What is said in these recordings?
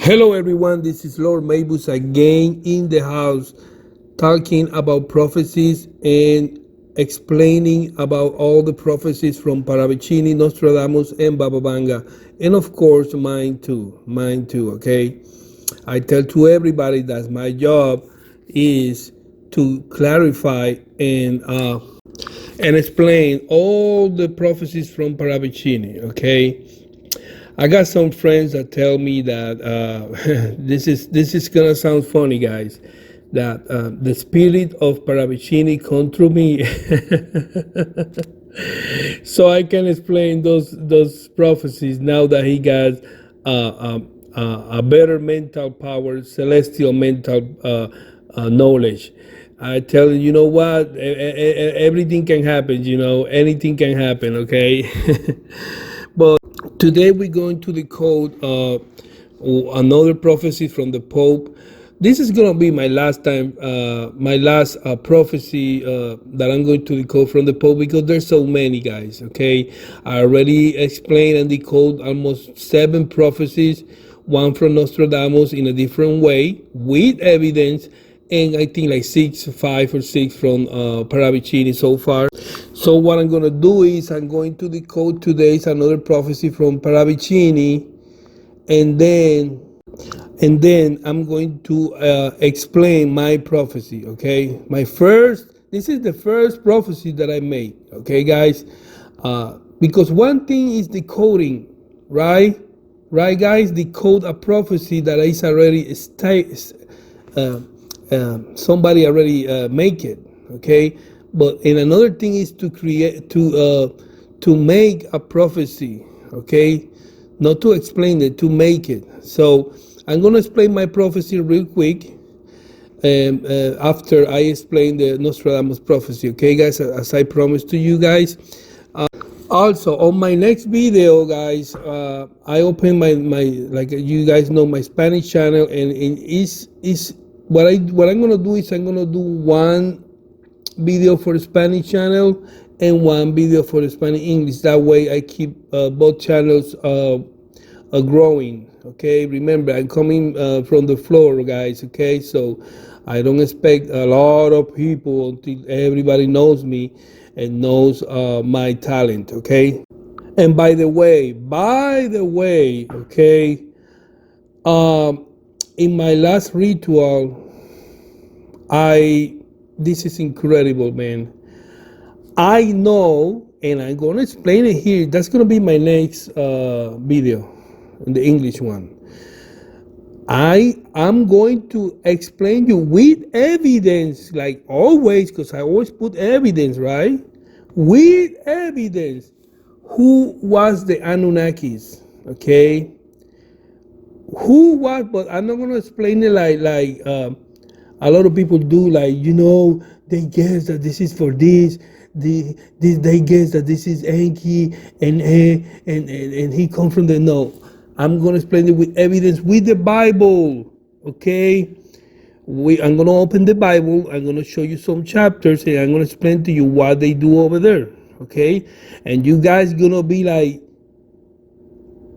Hello everyone, this is Lord Maybus again in the house talking about prophecies and explaining about all the prophecies from Parravicini, Nostradamus, and Baba Vanga, and of course mine too, okay? I tell to everybody that my job is to clarify and explain all the prophecies from Parravicini, okay? I got some friends that tell me that this is gonna sound funny, guys. That the spirit of Parravicini come through me, so I can explain those prophecies now that he got a better mental power, celestial mental knowledge. I tell you, you know what? Everything can happen. You know, anything can happen. Okay, but today we're going to decode another prophecy from the Pope. This is going to be my last time, my last prophecy that I'm going to decode from the Pope because there's so many, guys, okay? I already explained and decode almost 7 prophecies, one from Nostradamus in a different way with evidence, and I think like 5 or 6 from Parravicini so far. So what I'm going to do is I'm going to decode today's another prophecy from Parravicini, and then I'm going to explain my prophecy, okay? This is the first prophecy that I made, okay, guys? Because one thing is decoding, right? Right, guys? Decode a prophecy that is already somebody already make it, okay? But and another thing is to create to make a prophecy, okay? Not to explain it, to make it. So I'm going to explain my prophecy real quick after I explain the Nostradamus prophecy, okay, guys, as I promised to you guys. Also, on my next video, guys, I open my like you guys know, my Spanish channel, and is what I'm gonna do is I'm gonna do one video for the Spanish channel and one video for the Spanish English. That way, I keep both channels growing. Okay, remember I'm coming from the floor, guys. Okay, so I don't expect a lot of people until everybody knows me and knows my talent. Okay, and by the way, okay, in my last ritual, this is incredible, man. I know, and I'm gonna explain it here. That's gonna be my next video, the English one. I'm going to explain you with evidence, like always, because I always put evidence, right? With evidence, who was the Anunnakis? Okay, who was? But I'm not gonna explain it like a lot of people do. Like, you know, they guess that this is for this. They guess that this is Enki and he come from the no. I'm gonna explain it with evidence with the Bible. Okay, I'm gonna open the Bible. I'm gonna show you some chapters and I'm gonna explain to you what they do over there. Okay, and you guys gonna be like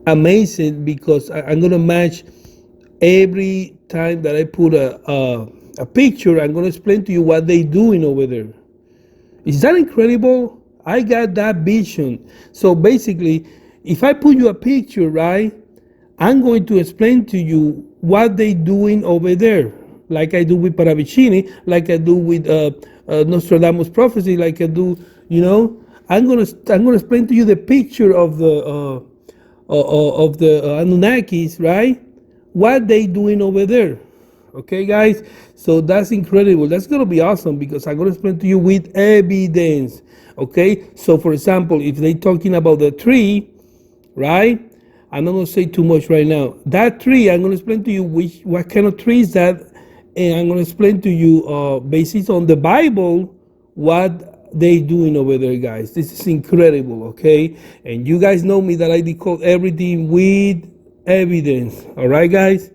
amazing because I'm gonna match every time that I put a picture. I'm gonna explain to you what they doing over there. Is that incredible? I got that vision. So basically, if I put you a picture, right, I'm going to explain to you what they doing over there, like I do with Parravicini, like I do with Nostradamus prophecy, like I do, you know. I'm gonna explain to you the picture of the Anunnakis, right? What they doing over there. Okay, guys, so that's incredible. That's gonna be awesome because I'm gonna explain to you with evidence. Okay, so for example, if they talking about the tree, right, I'm not gonna say too much right now. That tree, I'm gonna explain to you what kind of tree is that, and I'm gonna explain to you based on the Bible what they doing over there, guys. This is incredible. Okay, and you guys know me that I decode everything with evidence. All right, guys.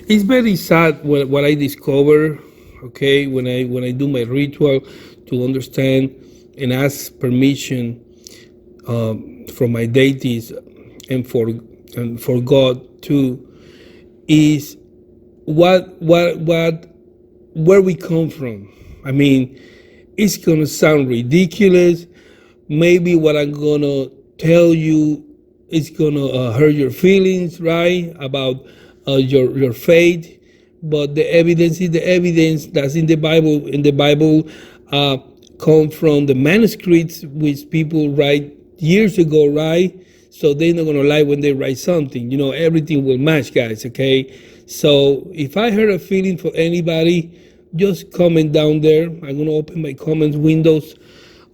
It's very sad what I discover, okay, when I do my ritual to understand and ask permission from my deities and for God too. is where we come from. I mean, it's gonna sound ridiculous. Maybe what I'm gonna tell you is gonna hurt your feelings, right? About your faith, but the evidence is the evidence that's in the Bible. In the Bible, come from the manuscripts which people write years ago, right? So they're not gonna lie when they write something. Everything will match, guys. Okay. So if I hurt a feeling for anybody, just comment down there. I'm gonna open my comments windows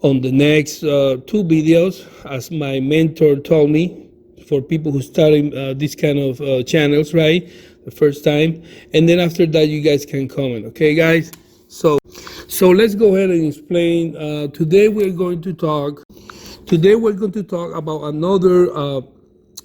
on the next two videos, as my mentor told me, for people who starting this kind of channels, right? The first time, and then after that, you guys can comment. Okay, guys. So let's go ahead and explain. Today we're going to talk. About another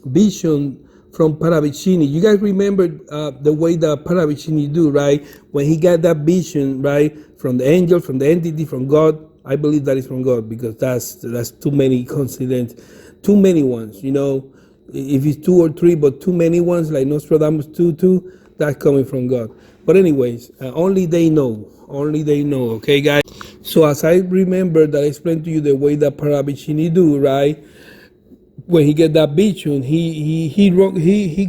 vision from Parravicini. You guys remember the way that Parravicini do, right? When he got that vision, right, from the angel, from the entity, from God. I believe that is from God, because that's too many coincidence, too many ones. If it's two or three, but too many ones, like Nostradamus 2, that's coming from God. But anyways, only they know. Okay, guys. So as I remember that I explained to you the way that Parravicini do, right? When he get that vision, he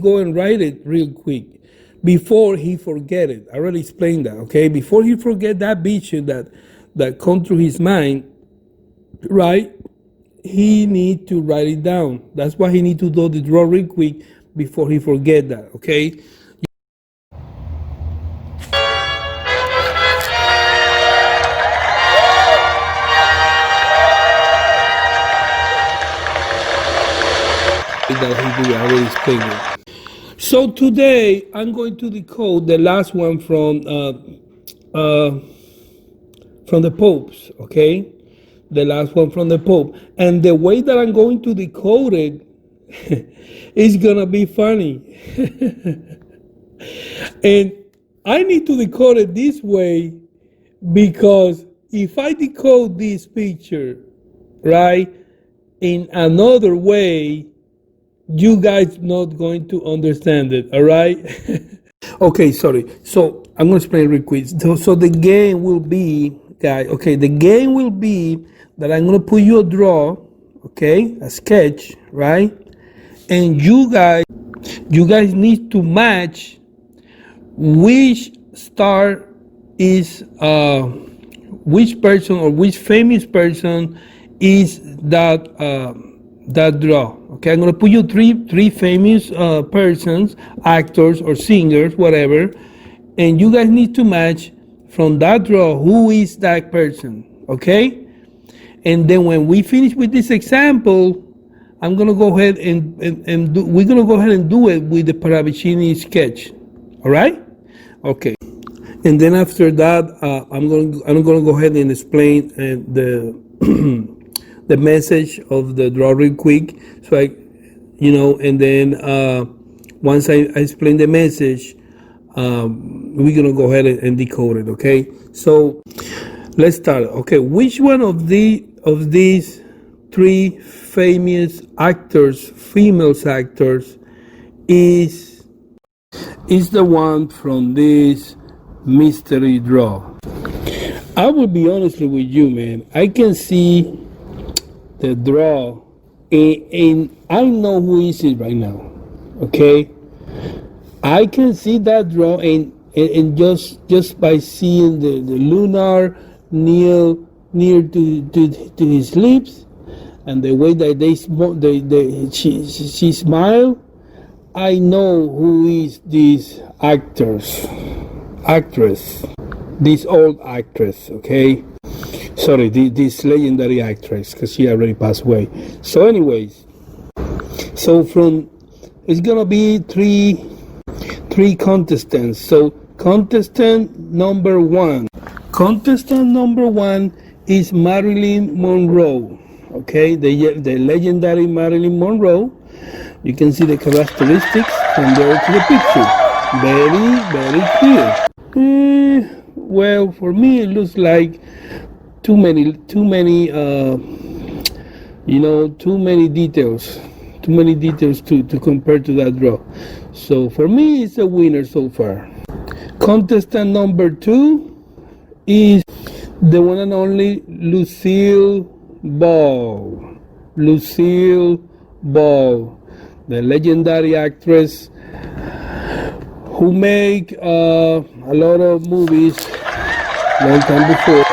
go and write it real quick before he forget it. I already explained that. Okay, before he forget that vision that come through his mind, right? He need to write it down. That's why he need to do the draw real quick before he forget that. Okay. That he do. I already explained it. So today I'm going to decode the last one from the popes. Okay. The last one from the Pope. And the way that I'm going to decode it is gonna be funny. And I need to decode it this way, because if I decode this picture, right, in another way, you guys not going to understand it, all right? Okay, sorry. So I'm gonna explain real quick. So the game will be, guys, okay, the game will be that I'm gonna put you a draw, okay, a sketch, right? And you guys need to match which star is which person or which famous person is that draw. Okay, I'm gonna put you three famous persons, actors or singers, whatever, and you guys need to match from that draw who is that person. Okay. And then when we finish with this example, I'm gonna go ahead and we're gonna go ahead and do it with the Parravicini sketch. All right? Okay. And then after that, I'm gonna go ahead and explain the the message of the draw real quick. So and then once I explain the message, we're gonna go ahead and decode it. Okay. So let's start. Okay, which one of these three famous actors, female actors, is the one from this mystery draw? I will be honest with you, man. I can see the draw, and I know who is it right now. Okay, I can see that draw, and just by seeing the lunar near to his lips, and the way that she smile, I know who is this actress, this old actress. Okay, sorry, this legendary actress, because she already passed away. So anyways, it's gonna be three contestants. So contestant number one is Marilyn Monroe. Okay, the legendary Marilyn Monroe. You can see the characteristics from there to the picture. Very clear. Well, for me it looks like too many details. too many details to compare to that draw. So for me, it's a winner so far. Contestant number 2 is the one and only Lucille Ball. Lucille Ball, the legendary actress who made a lot of movies long time before.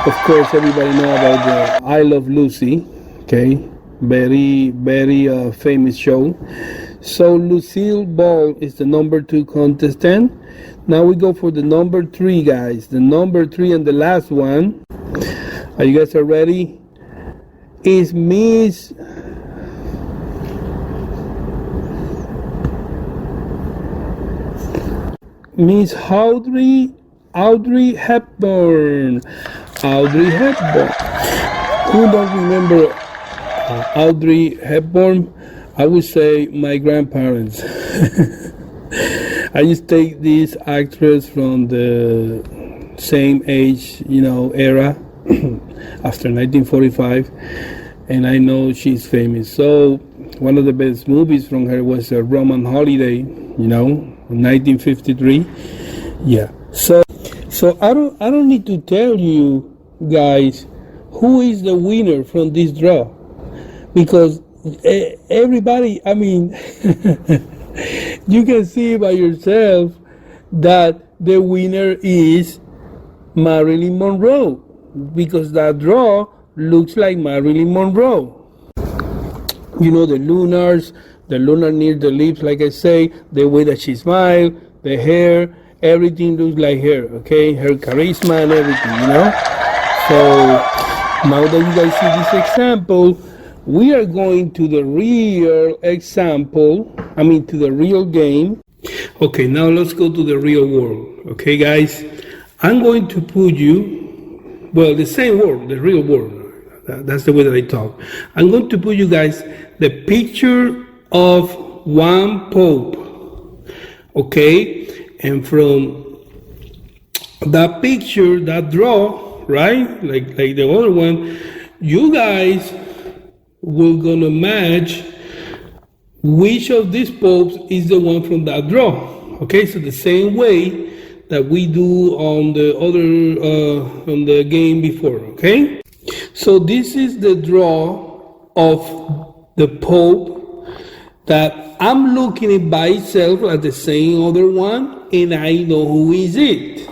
Of course, everybody know about the I Love Lucy, okay? Very, very famous show. So Lucille Ball is the number 2 contestant. Now we go for the number 3, guys. The number 3 and the last one. Are you guys ready? Is Miss Audrey Hepburn. Audrey Hepburn. Who don't remember Audrey Hepburn? I would say my grandparents. I just take this actress from the same age, era after 1945, and I know she's famous. So one of the best movies from her was Roman Holiday, 1953. Yeah. So I don't need to tell you guys who is the winner from this draw, because everybody, I mean, you can see by yourself that the winner is Marilyn Monroe, because that draw looks like Marilyn Monroe. The lunar near the lips, like I say, the way that she smiled, the hair, everything looks like her, okay? Her charisma and everything, So now that you guys see this example, we are going to the real example, to the real game. Okay, now let's go to the real world, okay, guys? I'm going to put you, the same world, the real world. That's the way that I talk. I'm going to put you guys the picture of one pope, okay? And from that picture, that draw, right? Like the other one, you guys will gonna match which of these popes is the one from that draw. Okay, so the same way that we do on the other on the game before. Okay, so this is the draw of the pope that I'm looking at by itself at the same other one, and I know who is it.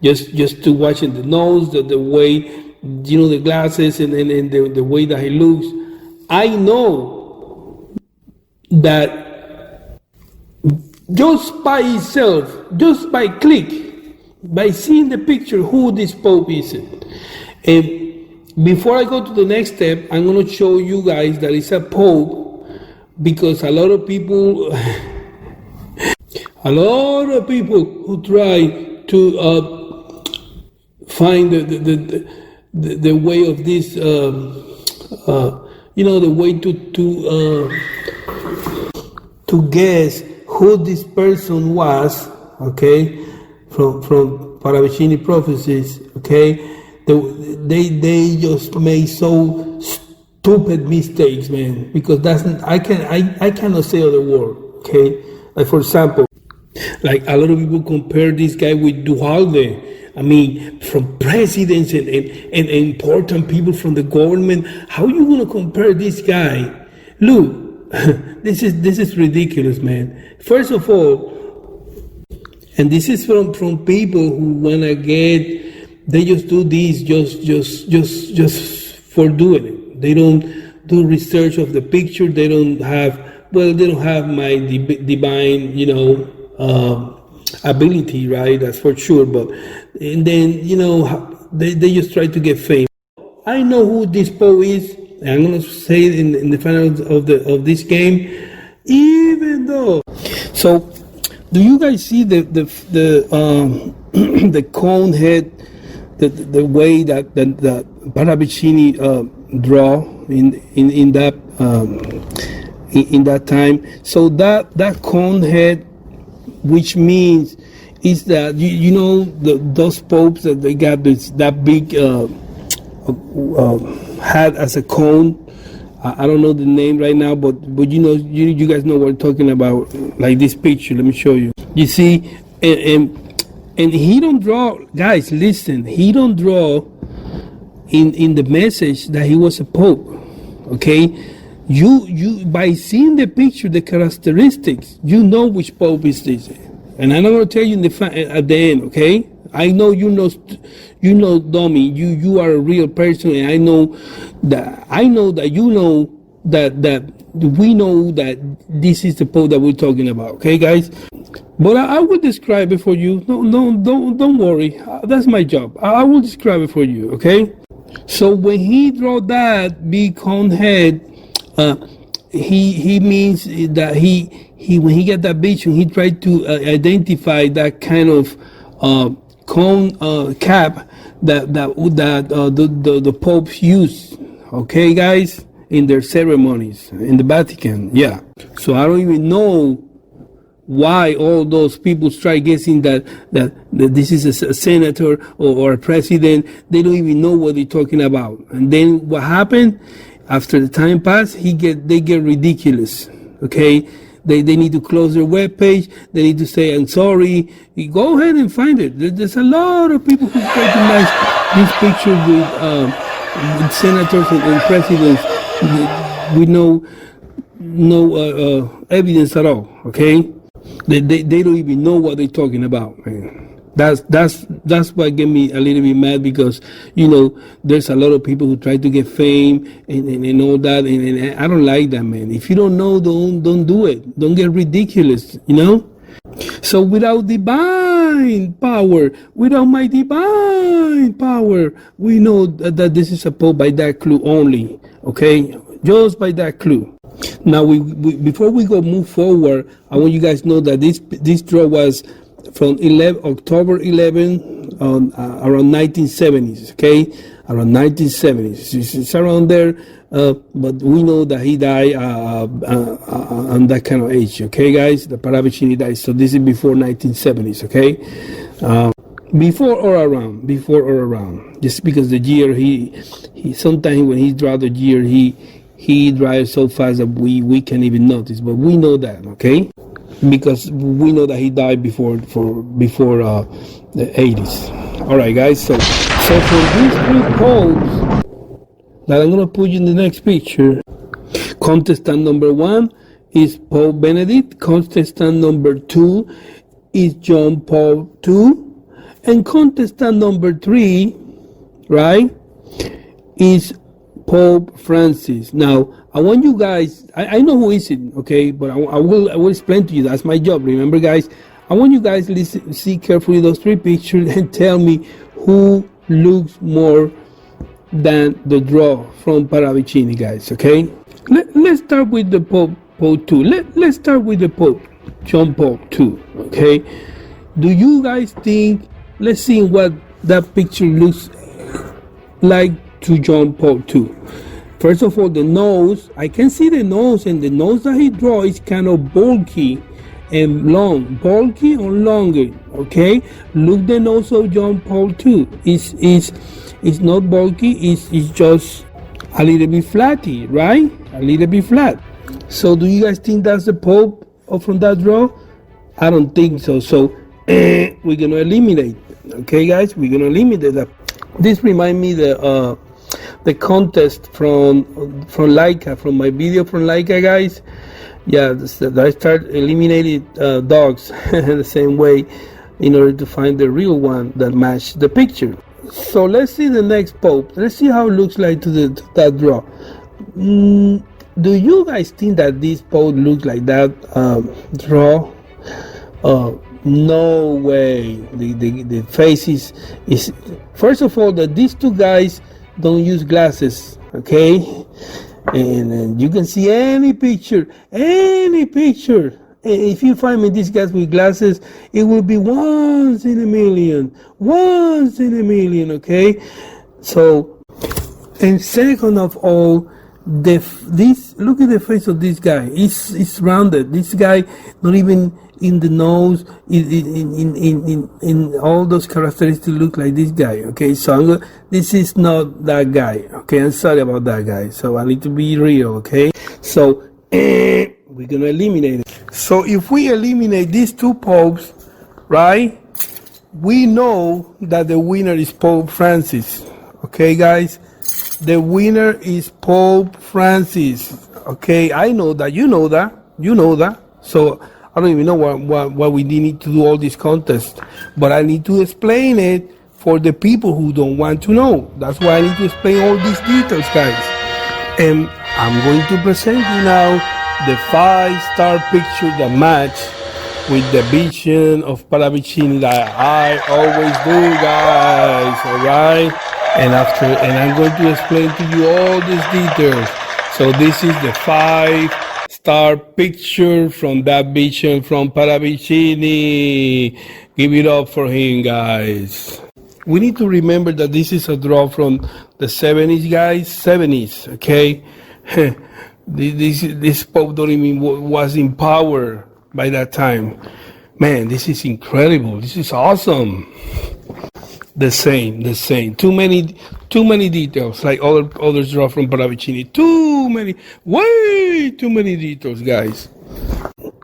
Just to watching the nose, the way, the glasses, and the way that he looks, I know that just by itself, just by click, by seeing the picture, who this pope is. And before I go to the next step, I'm going to show you guys that it's a pope, because a lot of people who try to find the way of this, the way to guess who this person was, okay, from Parravicini prophecies, okay, they just made so stupid mistakes, man, because I cannot say other word, okay. Like, for example, like a lot of people compare this guy with Duhalde. From presidents and important people from the government. How are you gonna compare this guy? Look, this is ridiculous, man. First of all, and this is from people who wanna they just do this just for doing it. They don't do research of the picture. They don't have my divine, ability, right? That's for sure. But and then they just try to get fame. I know who this pope is, and I'm gonna say it in the finals of this game. Even though, so do you guys see the the cone head, the way that the Parravicini draw in that time? So that cone head, which means is that those popes that they got that big hat as a cone. I don't know the name right now, but you guys know what I'm talking about. Like this picture, let me show you. You see, and he don't draw, guys. Listen, he don't draw in the message that he was a pope. Okay, you by seeing the picture, the characteristics, you know which pope is this. And I'm not gonna tell you at the end. Okay, I know you know, dummy. You are a real person, and I know that you know that we know that this is the pope that we're talking about. Okay, guys. But I will describe it for you. No, don't worry. That's my job. I will describe it for you. Okay. So when he draw that big cone head, he means that he when he get that vision, he tried to identify that kind of cone cap that the popes use. Okay, guys, in their ceremonies in the Vatican. Yeah. So I don't even know why all those people try guessing that this is a senator or a president. They don't even know what they're talking about. And then what happened after the time passed, they get ridiculous. Okay, they need to close their webpage. They need to say, I'm sorry. You go ahead and find it. There's a lot of people who try to match this picture with senators and presidents with no evidence at all. Okay. They don't even know what they're talking about, man. That's what get me a little bit mad, because there's a lot of people who try to get fame and all that, and I don't like that, man. If you don't know, don't do it. Don't get ridiculous, So without divine power, without my divine power, we know that this is a pope by that clue only. Okay, just by that clue. Now, before we move forward, I want you guys to know that this draw was from October 11 around 1970s. Okay, around 1970s. It's around there, but we know that he died on that kind of age. Okay, guys, the Parravicini died. So this is before 1970s. Okay, before or around. Just because the year he sometimes when he draw the year he drives so fast that we can't even notice, but we know that, okay? Because we know that he died before the 80s. All right, guys. So for these three popes that I'm gonna put you in the next picture, contestant number 1 is Pope Benedict. Contestant number 2 is John Paul II, and contestant number 3, right, is Pope Francis. Now, I want you guys, I know who is it, okay, but I will explain to you. That's my job. Remember, guys, I want you guys to see carefully those 3 pictures and tell me who looks more than the draw from Parravicini, guys, okay? Let's start with the Pope II. Let's start with the Pope John Paul II, okay? Do you guys think, let's see what that picture looks like to John Paul II. First of all, the nose, I can see the nose, and the nose that he draws is kind of bulky and long. Bulky or longer, okay? Look the nose of John Paul II. It's not bulky, it's just a little bit flatty, right? A little bit flat. So do you guys think that's the Pope from that draw? I don't think so. So we're gonna eliminate. Okay, guys, we're gonna eliminate that. This reminds me the contest from Laika, from my video from Laika, guys. Yeah, I start eliminating dogs the same way in order to find the real one that matched the picture. So let's see the next Pope. Let's see how it looks like to that draw. Do you guys think that this Pope looks like that draw? No way. The face is first of all, that these 2 guys don't use glasses, okay? And you can see any picture. If you find me these guys with glasses, it will be once in a million, okay? So, and second of all, look at the face of this guy. It's rounded. This guy not even in the nose, in all those characteristics look like this guy. Okay, so this is not that guy. Okay, I'm sorry about that guy. So I need to be real. Okay, so we're gonna eliminate it. So if we eliminate these two popes, right, we know that the winner is Pope Francis. Okay, guys, the winner is Pope Francis. Okay, I know that, you know that, So I don't even know why we need to do all this contest, but I need to explain it for the people who don't want to know. That's why I need to explain all these details, guys. And I'm going to present you now the 5-star picture that match with the vision of Parravicini that I always do, guys. All right, and I'm going to explain to you all these details. So this is the 5-star picture from that vision from Parravicini. Give it up for him, guys. We need to remember that this is a draw from the 70s, guys. 70s, okay? This Pope don't even was in power by that time. Man, this is incredible. This is awesome. The same. Too many details, like others draw from Parravicini. Way too many details, guys.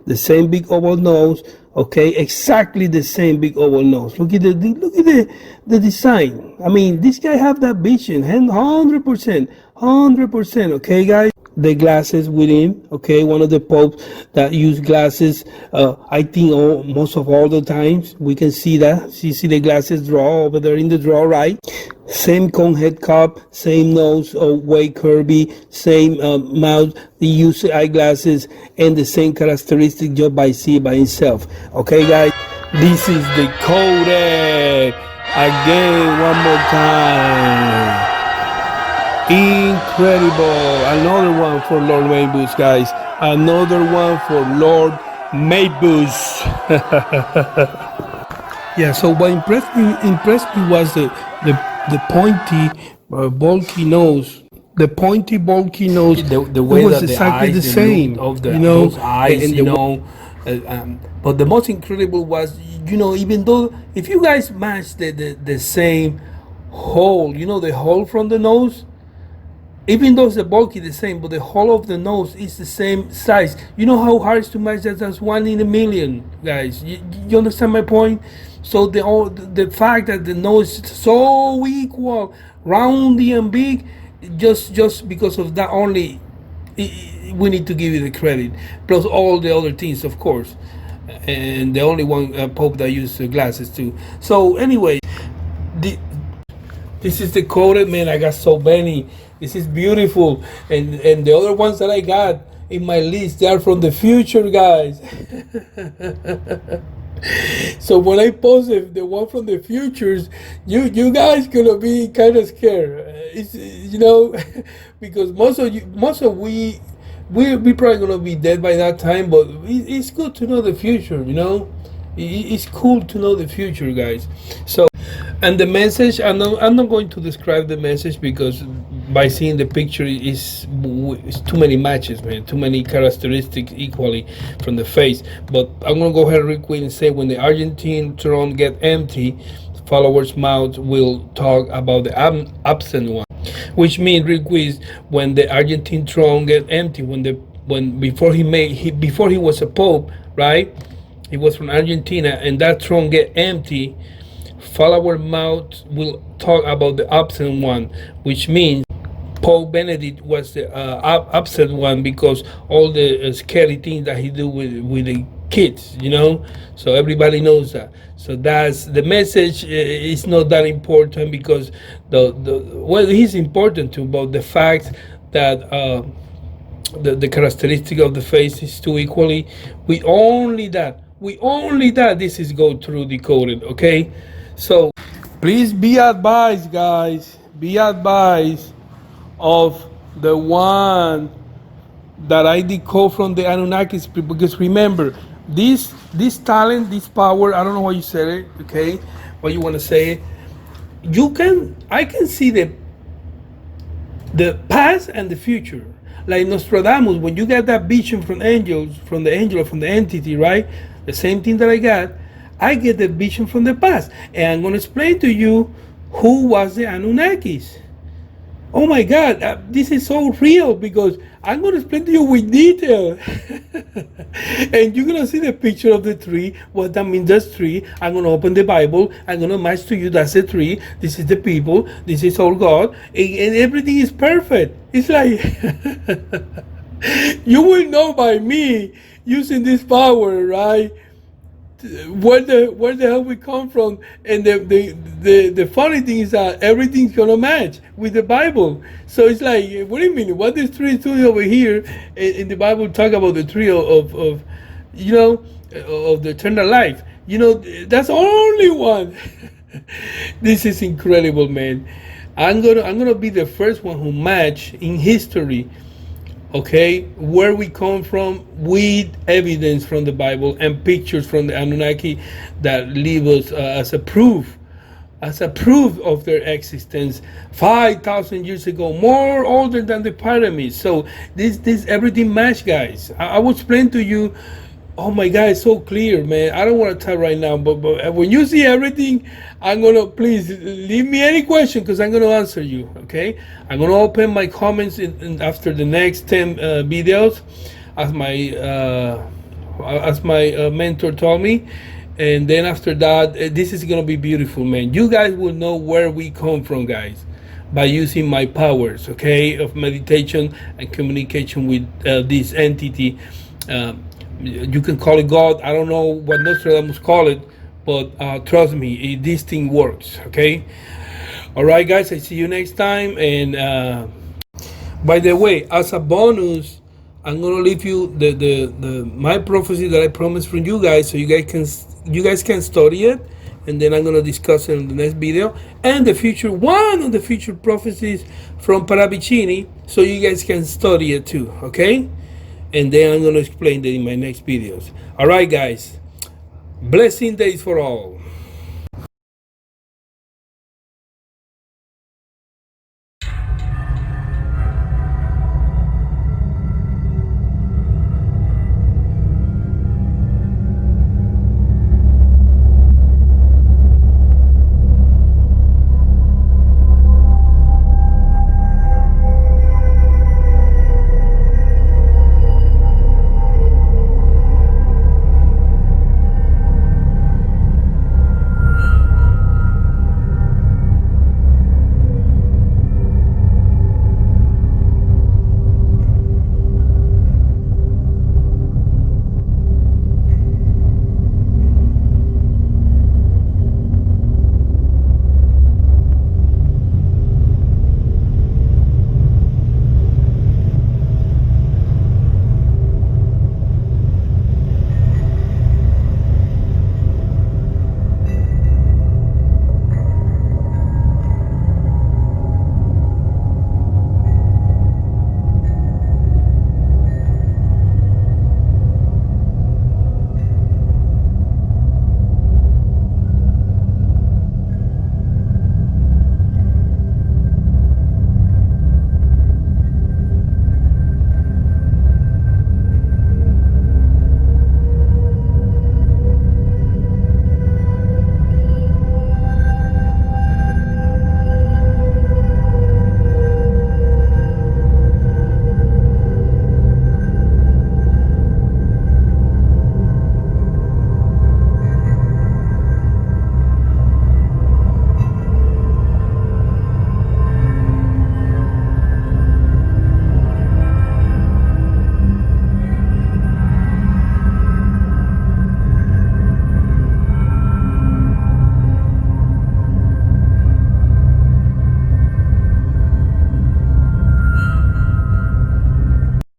The same big oval nose, okay, exactly the same big oval nose. Look at the design. I mean, this guy have that vision, 100%, okay, guys. The glasses with him, okay, one of the popes that use glasses, I think most of all the times. We can see that. See the glasses draw over there in the draw, right? Same cone head cup, same nose, way curvy, same mouth. They use eyeglasses and the same characteristic just by himself. Okay, guys, this is Decoded. Again, one more time. Incredible. Another one for Lord Maybus, guys. Another one for Lord Maybus. Yeah, so what impressed me was the pointy, bulky nose. The pointy, bulky nose. The way was that exactly the same of those eyes, but the most incredible was, even though if you guys match the same hole, the hole from the nose, even though the bulky the same, but the hole of the nose is the same size. You know how hard it is to match that? That's 1 in a million, guys. You understand my point? So the fact that the nose is so equal, roundy and big, just because of that only, we need to give you the credit. Plus all the other things, of course. And the only one Pope that used glasses too. So anyway, this is Decoded, man. I got so many. This is beautiful, and the other ones that I got in my list, they are from the future, guys. So when I post the one from the futures, you guys gonna be kind of scared. It's because most of we probably gonna be dead by that time, but it's good to know the future. It's cool to know the future, guys. So, and the message, I'm not going to describe the message because by seeing the picture it's too many matches, man, too many characteristics equally from the face. But I'm gonna go ahead real quick and say, when the Argentine throne get empty, followers' mouth will talk about the absent one, which means real quick, when the Argentine throne get empty, before he was a pope, right? He was from Argentina, and that throne get empty, follower mouth will talk about the absent one, which means Pope Benedict was the absent one, because all the scary things that he do with the kids, so everybody knows that. So that's the message. Is not that important, because he's important too, but the fact that the characteristic of the face is too equally, we only that this is go through Decoded. Okay, so please be advised, guys, be advised of the one that I decode from the Anunnakis, because remember, this talent, this power, I don't know how you said it, okay, what you want to say, I can see the past and the future. Like Nostradamus, when you get that vision from angels, from the angel or from the entity, right? the same thing that I get the vision from the past. And I'm going to explain to you who was the Anunnakis. Oh my God, this is so real because I'm going to explain to you with detail. And you're going to see the picture of the tree, what that means, that's tree. I'm going to open the Bible. I'm going to match to you, that's the tree. This is the people. This is all God. And everything is perfect. It's like, you will know by me using this power, right? Where the hell we come from, and the funny thing is that everything's gonna match with the Bible. So it's like, what do you mean? What this tree is doing over here? In the Bible, talk about the tree of you know, of the eternal life. You know, that's only one. This is incredible, man. I'm gonna be the first one who match in history, okay, where we come from with evidence from the Bible and pictures from the Anunnaki that leave us as a proof of their existence 5,000 years ago, more older than the pyramids. So this everything match, guys. I will explain to you. Oh my God, it's so clear, man. I don't want to tell right now, but when you see everything, I'm gonna, please leave me any question because I'm gonna answer you. Okay, I'm gonna open my comments after the next 10 videos, as my mentor told me, and then after that, this is gonna be beautiful, man. You guys will know where we come from, guys, by using my powers, okay, of meditation and communication with this entity. You can call it God. I don't know what Nostradamus call it, but trust me, this thing works. Okay. All right, guys. I see you next time. And by the way, as a bonus, I'm gonna leave you the my prophecy that I promised from you guys, so you guys can study it, and then I'm gonna discuss it in the next video, and the future one of the future prophecies from Parravicini, so you guys can study it too. Okay. And then I'm going to explain that in my next videos. All right, guys. Blessing days for all.